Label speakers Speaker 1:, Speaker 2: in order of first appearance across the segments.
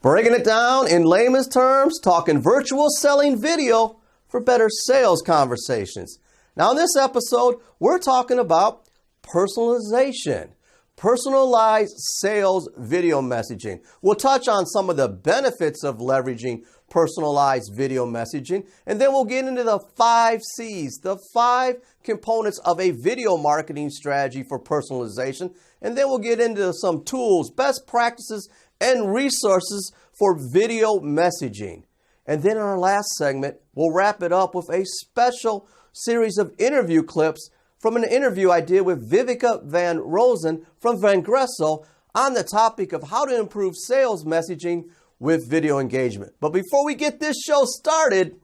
Speaker 1: Breaking it down in layman's terms, talking virtual selling video for better sales conversations. Now in this episode, we're talking about personalization, personalized sales video messaging. We'll touch on some of the benefits of leveraging personalized video messaging, and then we'll get into the 5 C's, the 5 components of a video marketing strategy for personalization, and then we'll get into some tools, best practices, and resources for video messaging. And then in our last segment, we'll wrap it up with a special series of interview clips from an interview I did with Vivica Van Rosen from Vangresso on the topic of how to improve sales messaging with video engagement. But before we get this show started,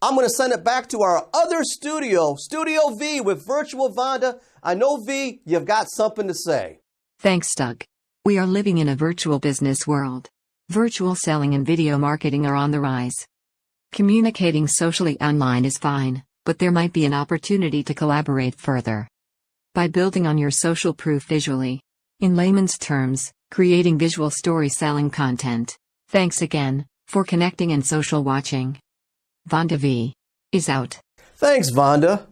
Speaker 1: I'm going to send it back to our other studio, Studio V with Virtual Vonda. I know, V, you've got something to say.
Speaker 2: Thanks, Doug. We are living in a virtual business world. Virtual selling and video marketing are on the rise. Communicating socially online is fine, but there might be an opportunity to collaborate further. By building on your social proof visually. In layman's terms, creating visual story selling content. Thanks again for connecting and social watching. Vonda V is out.
Speaker 1: Thanks, Vonda.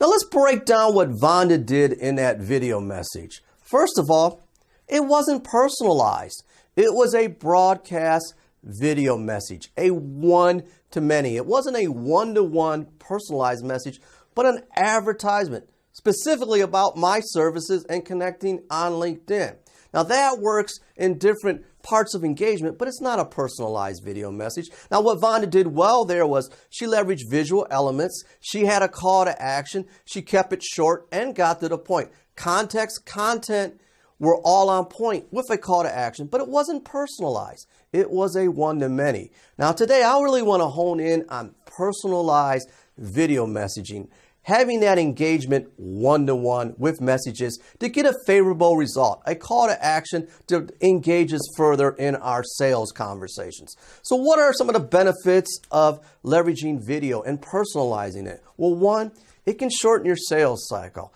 Speaker 1: Now let's break down what Vonda did in that video message. First of all, it wasn't personalized. It was a broadcast video message, a one-to-many. It wasn't a one-to-one personalized message, but an advertisement specifically about my services and connecting on LinkedIn. Now that works in different parts of engagement, but it's not a personalized video message. Now what Vonda did well there was she leveraged visual elements. She had a call to action. She kept it short and got to the point. Context, content were all on point with a call to action, but it wasn't personalized. It was a one-to-many. Now today, I really want to hone in on personalized video messaging, having that engagement one-to-one with messages to get a favorable result, a call to action to engage us further in our sales conversations. So what are some of the benefits of leveraging video and personalizing it? Well, one, it can shorten your sales cycle.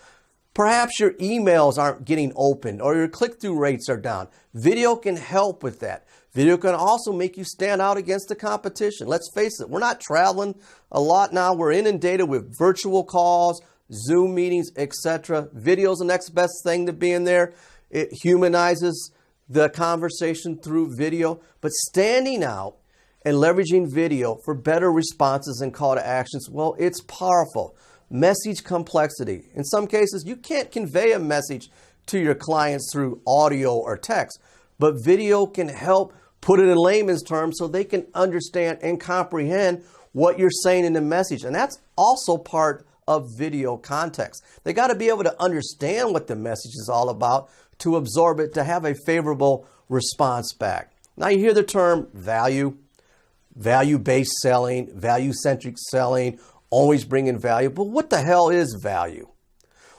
Speaker 1: Perhaps your emails aren't getting opened or your click-through rates are down. Video can help with that. Video can also make you stand out against the competition. Let's face it, we're not traveling a lot now. We're inundated with virtual calls, Zoom meetings, etc. Video is the next best thing to be in there. It humanizes the conversation through video. But standing out and leveraging video for better responses and call to actions, well, it's powerful. Message complexity. In some cases, you can't convey a message to your clients through audio or text, but video can help put it in layman's terms so they can understand and comprehend what you're saying in the message. And that's also part of video context. They got to be able to understand what the message is all about to absorb it, to have a favorable response back. Now you hear the term value, value-based selling, value-centric selling, always bringing value. But what the hell is value?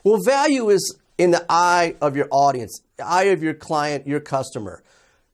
Speaker 1: Well, value is in the eye of your audience, the eye of your client, your customer.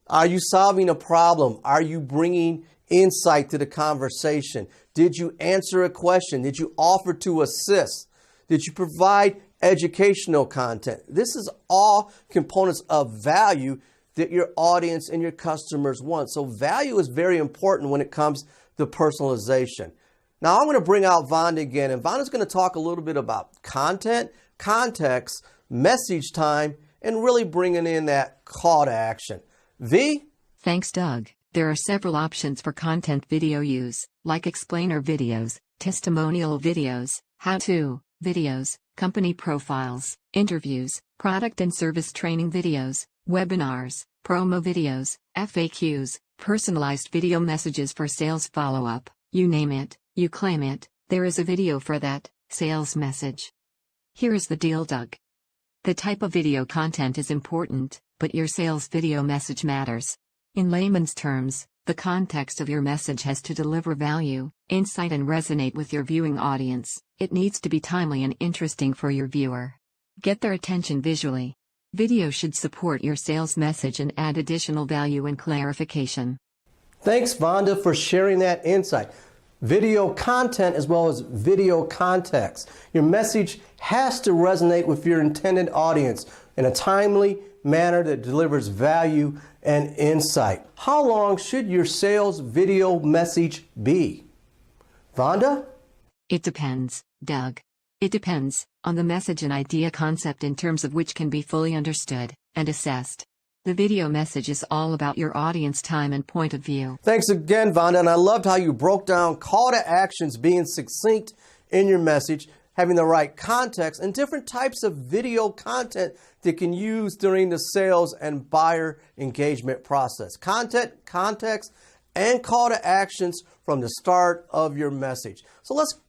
Speaker 1: Are you solving a problem? Are you bringing insight to the conversation? Did you answer a question? Did you offer to assist? Did you provide educational content? This is all components of value that your audience and your customers want. So value is very important when it comes to personalization. Now I'm going to bring out Vonda again, and Vonda's going to talk a little bit about content, context, message time, and really bringing in that call to action. V?
Speaker 2: Thanks, Doug. There are several options for content video use, like explainer videos, testimonial videos, how-to videos, company profiles, interviews, product and service training videos, webinars, promo videos, FAQs, personalized video messages for sales follow-up, you name it. You claim it, there is a video for that sales message. Here is the deal, Doug. The type of video content is important, but your sales video message matters. In layman's terms, the context of your message has to deliver value, insight, and resonate with your viewing audience. It needs to be timely and interesting for your viewer. Get their attention visually. Video should support your sales message and add additional value and clarification.
Speaker 1: Thanks, Vonda, for sharing that insight. Video content as well as video context. Your message has to resonate with your intended audience in a timely, manner that delivers value and insight. How long should your sales video message be? Vonda?
Speaker 2: It depends, Doug. It depends on the message and idea concept in terms of which can be fully understood and assessed. The video message is all about your audience time and point of view.
Speaker 1: Thanks again, Vonda, and I loved how you broke down call to actions being succinct in your message, having the right context, and different types of video content that you can use during the sales and buyer engagement process. Content, context, and call to actions from the start of your message. So let's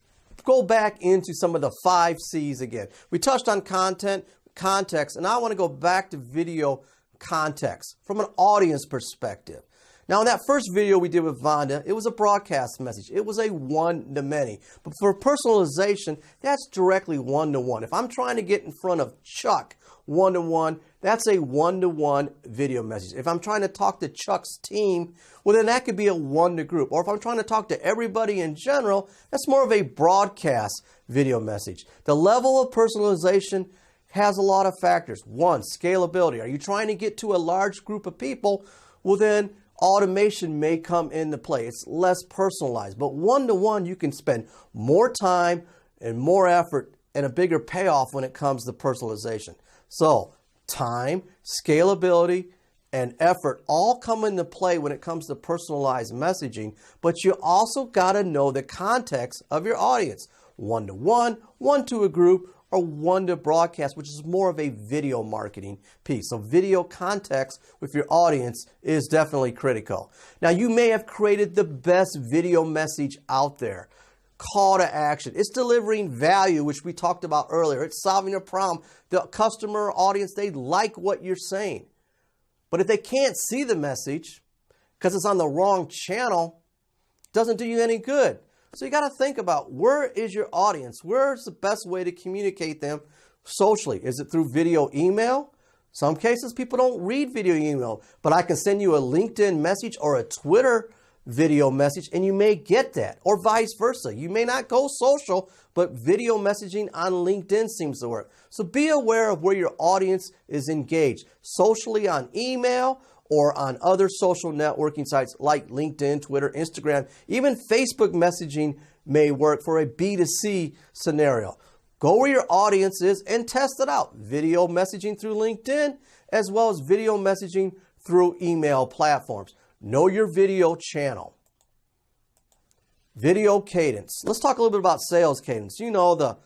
Speaker 1: go back into some of the 5 C's again. We touched on content, context, and I want to go back to video context from an audience perspective. Now, in that first video we did with Vonda, it was a broadcast message. It was a one-to-many. But for personalization, that's directly one-to-one. If I'm trying to get in front of Chuck one-to-one, that's a one-to-one video message. If I'm trying to talk to Chuck's team, well, then that could be a one-to-group. Or if I'm trying to talk to everybody in general, that's more of a broadcast video message. The level of personalization has a lot of factors. One, scalability. Are you trying to get to a large group of people? Well, then automation may come into play. It's less personalized. But one-to-one, you can spend more time and more effort and a bigger payoff when it comes to personalization. So time, scalability, and effort all come into play when it comes to personalized messaging, but you also got to know the context of your audience. One-to-one, one to a group, or one to broadcast, which is more of a video marketing piece. So video context with your audience is definitely critical. Now, you may have created the best video message out there. Call to action. It's delivering value, which we talked about earlier. It's solving a problem. The customer audience, they like what you're saying. But if they can't see the message because it's on the wrong channel, it doesn't do you any good. So you got to think about, where is your audience? Where's the best way to communicate them socially? Is it through video email? Some cases people don't read video email, but I can send you a LinkedIn message or a Twitter video message and you may get that, or vice versa. You may not go social, but video messaging on LinkedIn seems to work. So be aware of where your audience is engaged, socially on email or on other social networking sites like LinkedIn, Twitter, Instagram. Even Facebook messaging may work for a B2C scenario. Go where your audience is and test it out. Video messaging through LinkedIn, as well as video messaging through email platforms. Know your video channel. Video cadence. Let's talk a little bit about sales cadence. You know, the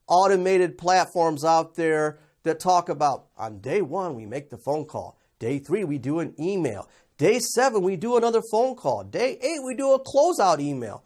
Speaker 1: automated platforms out there that talk about, on day 1, we make the phone call. Day 3, we do an email. Day 7, we do another phone call. Day 8, we do a closeout email.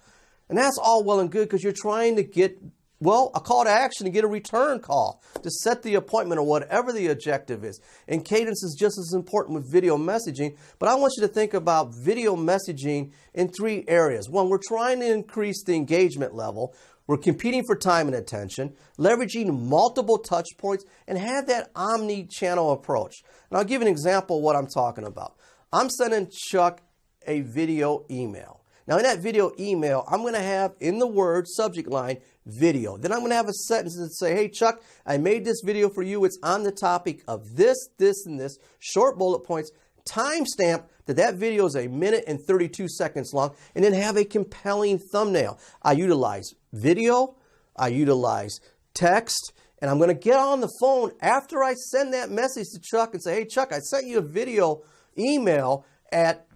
Speaker 1: And that's all well and good because you're trying to get, well, a call to action to get a return call, to set the appointment or whatever the objective is. And cadence is just as important with video messaging. But I want you to think about video messaging in 3 areas. 1, we're trying to increase the engagement level. We're competing for time and attention, leveraging multiple touch points, and have that omni-channel approach. And I'll give an example of what I'm talking about. I'm sending Chuck a video email. Now, in that video email, I'm going to have in the word subject line, video. Then I'm going to have a sentence that say, hey, Chuck, I made this video for you. It's on the topic of this, this, and this. Short bullet points. Timestamp that video is 1 minute and 32 seconds long, and then have a compelling thumbnail. I utilize video, I utilize text, and I'm going to get on the phone after I send that message to Chuck and say, hey, Chuck, I sent you a video email at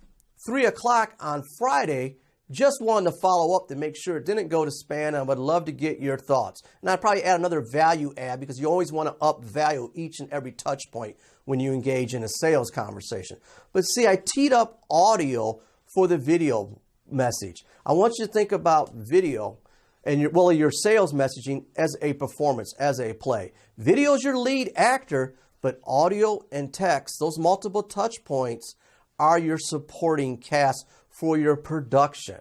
Speaker 1: 3 o'clock on Friday. Just wanted to follow up to make sure it didn't go to spam, and I would love to get your thoughts. And I'd probably add another value add because you always want to up value each and every touch point when you engage in a sales conversation. But see, I teed up audio for the video message. I want you to think about video and your sales messaging as a performance, as a play. Video is your lead actor, but audio and text, those multiple touch points, are your supporting cast for your production.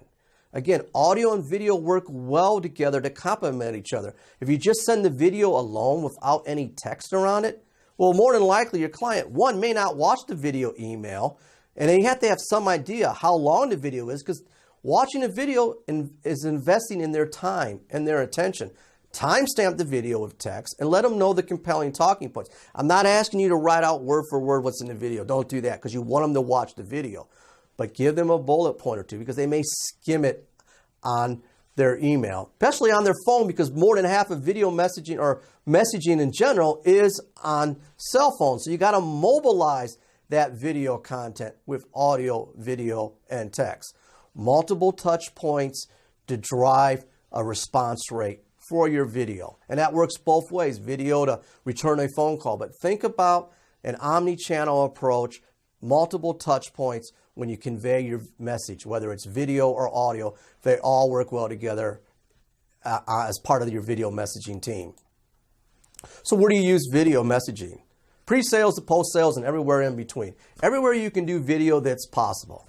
Speaker 1: Again, audio and video work well together to complement each other. If you just send the video alone without any text around it, well, more than likely your client, 1, may not watch the video email, and then you have to have some idea how long the video is, because watching a video is investing in their time and their attention. timestamp the video with text, and let them know the compelling talking points. I'm not asking you to write out word for word what's in the video. Don't do that because you want them to watch the video. But give them a bullet point or two because they may skim it on their email, especially on their phone, because more than half of video messaging or messaging in general is on cell phones. So you got to mobilize that video content with audio, video, and text. Multiple touch points to drive a response rate for your video. And that works both ways, video to return a phone call. But think about an omni-channel approach, multiple touch points when you convey your message, whether it's video or audio. They all work well together as part of your video messaging team. So where do you use video messaging? Pre-sales to post-sales and everywhere in between. Everywhere you can do video that's possible.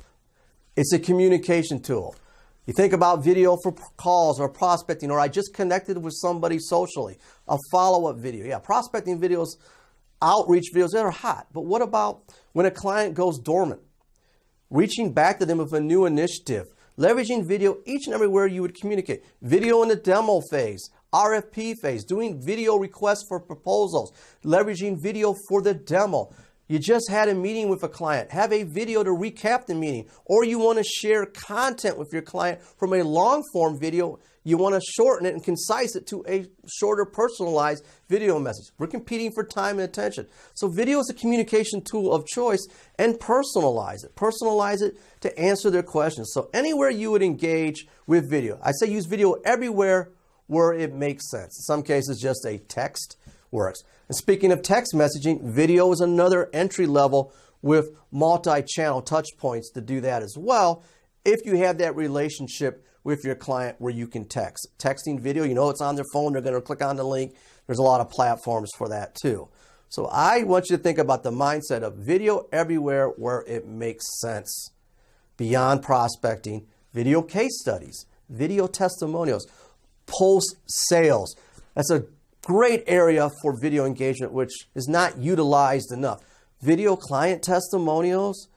Speaker 1: It's a communication tool. You think about video for calls or prospecting, or I just connected with somebody socially, a follow-up video. Yeah, prospecting videos, outreach videos, that are hot. But what about when a client goes dormant? Reaching back to them with a new initiative, leveraging video each and everywhere you would communicate. Video in the demo phase, RFP phase, doing video requests for proposals, leveraging video for the demo. You just had a meeting with a client. Have a video to recap the meeting. Or you want to share content with your client from a long form video. You want to shorten it and concise it to a shorter personalized video message. We're competing for time and attention. So video is a communication tool of choice, and personalize it. Personalize it to answer their questions. So anywhere you would engage with video. I say use video everywhere where it makes sense. In some cases, just a text works. And speaking of text messaging, video is another entry level with multi-channel touch points to do that as well. If you have that relationship with your client where you can text. Texting video, you know it's on their phone, they're going to click on the link. There's a lot of platforms for that too. So I want you to think about the mindset of video everywhere where it makes sense. Beyond prospecting, video case studies, video testimonials, post-sales. That's a great area for video engagement, which is not utilized enough. Video client testimonials,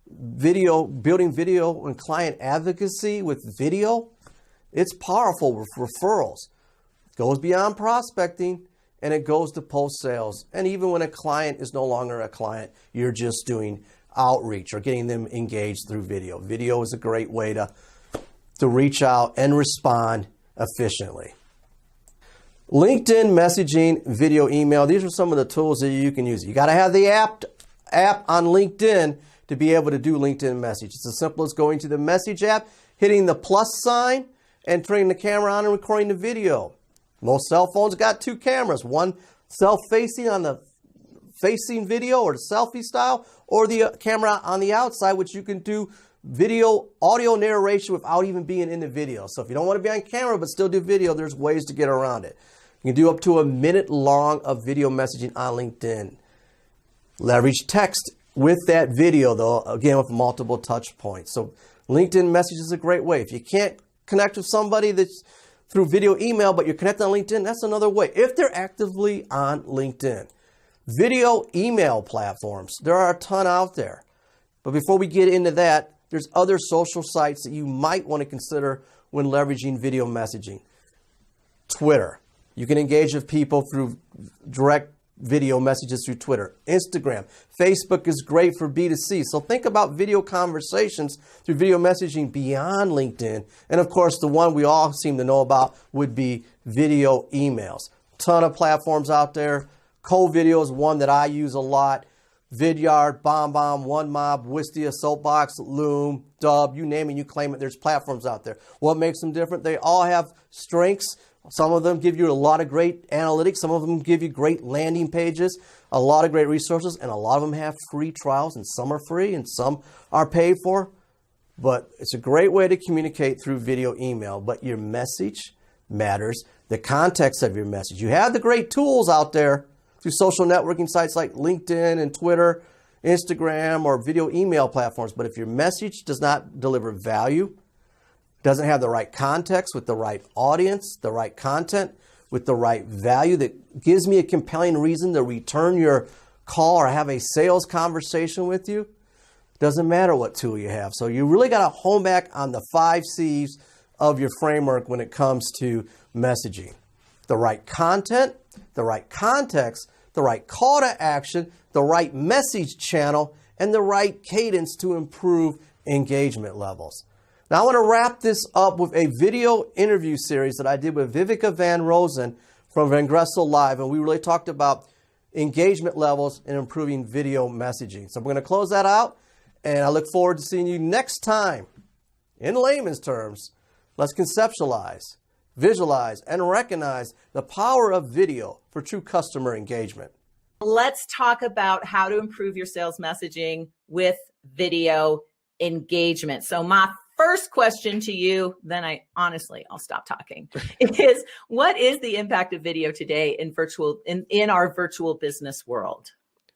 Speaker 1: video, building video and client advocacy with video. It's powerful with referrals. It goes beyond prospecting and it goes to post-sales. And even when a client is no longer a client, you're just doing outreach or getting them engaged through video. Video is a great way to reach out and respond efficiently. LinkedIn messaging, video, email. These are some of the tools that you can use. You got to have the app on LinkedIn to be able to do LinkedIn message. It's as simple as going to the message app, hitting the plus sign, and turning the camera on and recording the video. Most cell phones got two cameras, one self-facing on the facing video or the selfie style, or the camera on the outside, which you can do video, audio narration without even being in the video. So if you don't want to be on camera but still do video, there's ways to get around it. You can do up to a minute long of video messaging on LinkedIn. Leverage text with that video though, again with multiple touch points. So LinkedIn message is a great way. If you can't connect with somebody that's through video email, but you're connected on LinkedIn, that's another way. If they're actively on LinkedIn. Video email platforms, there are a ton out there. But before we get into that, there's other social sites that you might want to consider when leveraging video messaging. Twitter. You can engage with people through direct video messages through Twitter. Instagram. Facebook is great for B2C. So think about video conversations through video messaging beyond LinkedIn. And of course, the one we all seem to know about would be video emails. Ton of platforms out there. Co-video is one that I use a lot. Vidyard, BombBomb, OneMob, Wistia, Soapbox, Loom, Dub, you name it, you claim it. There's platforms out there. What makes them different? They all have strengths. Some of them give you a lot of great analytics. Some of them give you great landing pages, a lot of great resources, and a lot of them have free trials, and some are free and some are paid for. But it's a great way to communicate through video email. But your message matters, the context of your message. You have the great tools out there through social networking sites like LinkedIn and Twitter, Instagram, or video email platforms. But if your message does not deliver value, doesn't have the right context with the right audience, the right content with the right value that gives me a compelling reason to return your call or have a sales conversation with you, doesn't matter what tool you have. So you really got to hone back on the 5 C's of your framework when it comes to messaging. the right content, the right context, the right call to action, the right message channel, and the right cadence to improve engagement levels. Now I want to wrap this up with a video interview series that I did with Vivica Van Rosen from Vangresso Live, and we really talked about engagement levels and improving video messaging. So we're going to close that out, and I look forward to seeing you next time. In layman's terms, let's conceptualize, visualize, and recognize the power of video for true customer engagement.
Speaker 3: Let's talk about how to improve your sales messaging with video engagement. So my first question to you, then I'll stop talking, is what is the impact of video today in our virtual business world?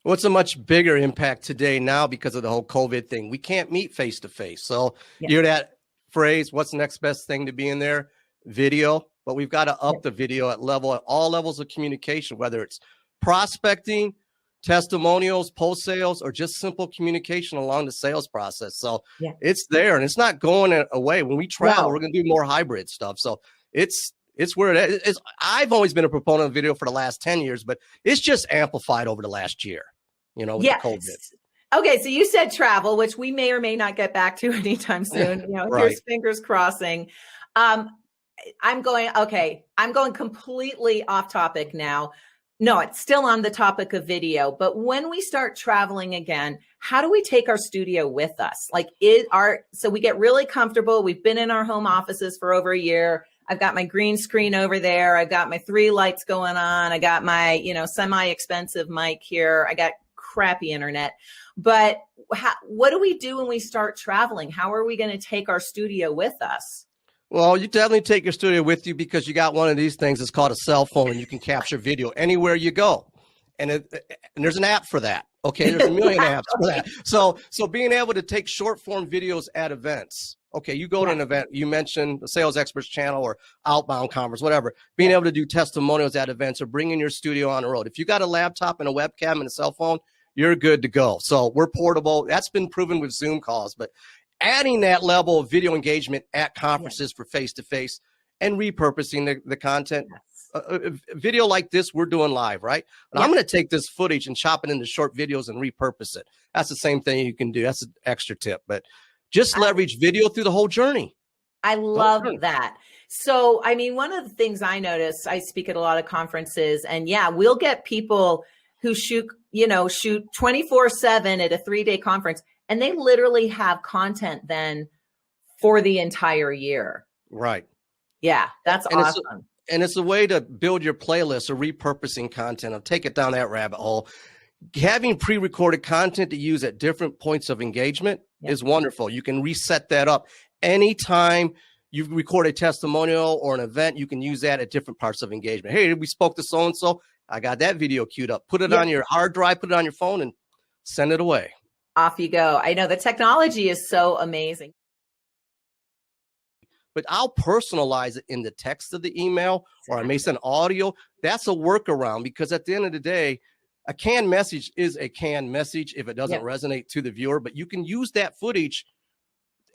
Speaker 1: Well, it's a much bigger impact today now because of the whole COVID thing. We can't meet face to face. So you hear that phrase, what's the next best thing to be in there? Video. But we've got to up the video at all levels of communication, whether it's prospecting, testimonials, post sales, or just simple communication along the sales process. So it's there and it's not going away. When we travel, we're going to do more hybrid stuff. So it's where it is. I've always been a proponent of video for the last 10 years, but it's just amplified over the last year, with the COVID.
Speaker 3: Okay. So you said travel, which we may or may not get back to anytime soon. Here's fingers crossing. I'm going completely off topic now. No, it's still on the topic of video, but when we start traveling again, how do we take our studio with us? So we get really comfortable. We've been in our home offices for over a year. I've got my green screen over there. I've got my 3 lights going on. I got my, semi-expensive mic here. I got crappy internet, but what do we do when we start traveling? How are we going to take our studio with us?
Speaker 1: Well, you definitely take your studio with you because you got one of these things. It's called a cell phone, and you can capture video anywhere you go. And there's an app for that. Okay, there's a million apps for that. So being able to take short form videos at events. Okay, you go to an event, you mentioned the Sales Experts channel or Outbound Conference, whatever. Being able to do testimonials at events or bringing your studio on the road. If you got a laptop and a webcam and a cell phone, you're good to go. So we're portable. That's been proven with Zoom calls, but adding that level of video engagement at conferences for face-to-face and repurposing the content. Video like this, we're doing live, right? And I'm going to take this footage and chop it into short videos and repurpose it. That's the same thing you can do. That's an extra tip, but just leverage video through the whole journey.
Speaker 3: I love that. So, one of the things I notice, I speak at a lot of conferences, and we'll get people who shoot 24/7 at a 3-day conference. And they literally have content then for the entire year.
Speaker 1: Right.
Speaker 3: Yeah, that's awesome.
Speaker 1: It's a way to build your playlist or repurposing content. I'll take it down that rabbit hole. Having pre-recorded content to use at different points of engagement is wonderful. You can reset that up. Anytime you record a testimonial or an event, you can use that at different parts of engagement. Hey, we spoke to so-and-so. I got that video queued up. Put it on your hard drive, put it on your phone, and send it away.
Speaker 3: Off you go. I know the technology is so amazing.
Speaker 1: But I'll personalize it in the text of the email, or I may send audio. That's a workaround because at the end of the day, a canned message is a canned message if it doesn't resonate to the viewer, but you can use that footage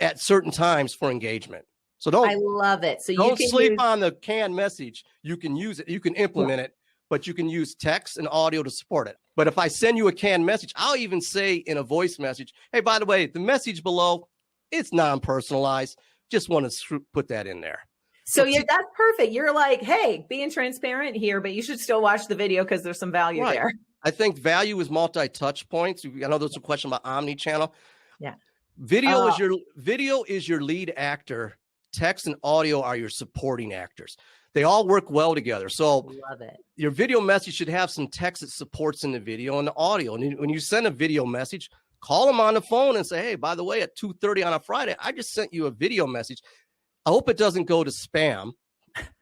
Speaker 1: at certain times for engagement. So I
Speaker 3: love it. So
Speaker 1: don't sleep on the canned message. You can use it. You can implement it, but you can use text and audio to support it. But if I send you a canned message, I'll even say in a voice message, hey, by the way, the message below, it's non-personalized. Just want to put that in there.
Speaker 3: So that's perfect. You're like, hey, being transparent here, but you should still watch the video because there's some value there.
Speaker 1: I think value is multi-touch points. I know there's a question about omni-channel.
Speaker 3: Yeah.
Speaker 1: Video is your lead actor. Text and audio are your supporting actors. They all work well together. So
Speaker 3: love it.
Speaker 1: Your video message should have some text that supports in the video and the audio. And when you send a video message, call them on the phone and say, hey, by the way, at 2:30 on a Friday, I just sent you a video message. I hope it doesn't go to spam.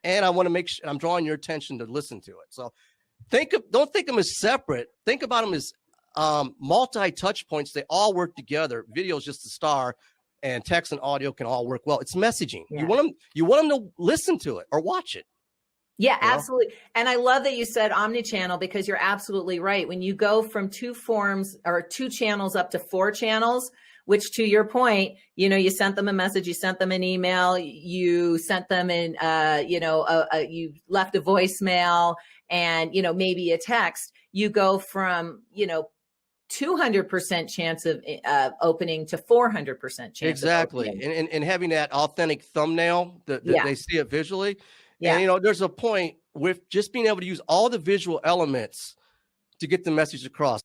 Speaker 1: And I want to make sure I'm drawing your attention to listen to it. So don't think of them as separate. Think about them as multi-touch points. They all work together. Video is just the star, and text and audio can all work well. It's messaging. Yeah. You want them to listen to it or watch it.
Speaker 3: Yeah, absolutely. And I love that you said omni-channel because you're absolutely right. When you go from 2 forms or 2 channels up to 4 channels, which to your point, you sent them a message, you sent them an email, you sent them in, you left a voicemail and, maybe a text, you go from, 200% chance of opening to 400% chance.
Speaker 1: Exactly.
Speaker 3: Of opening.
Speaker 1: And having that authentic thumbnail that they see it visually.
Speaker 3: Yeah.
Speaker 1: And, there's a point with just being able to use all the visual elements to get the message across.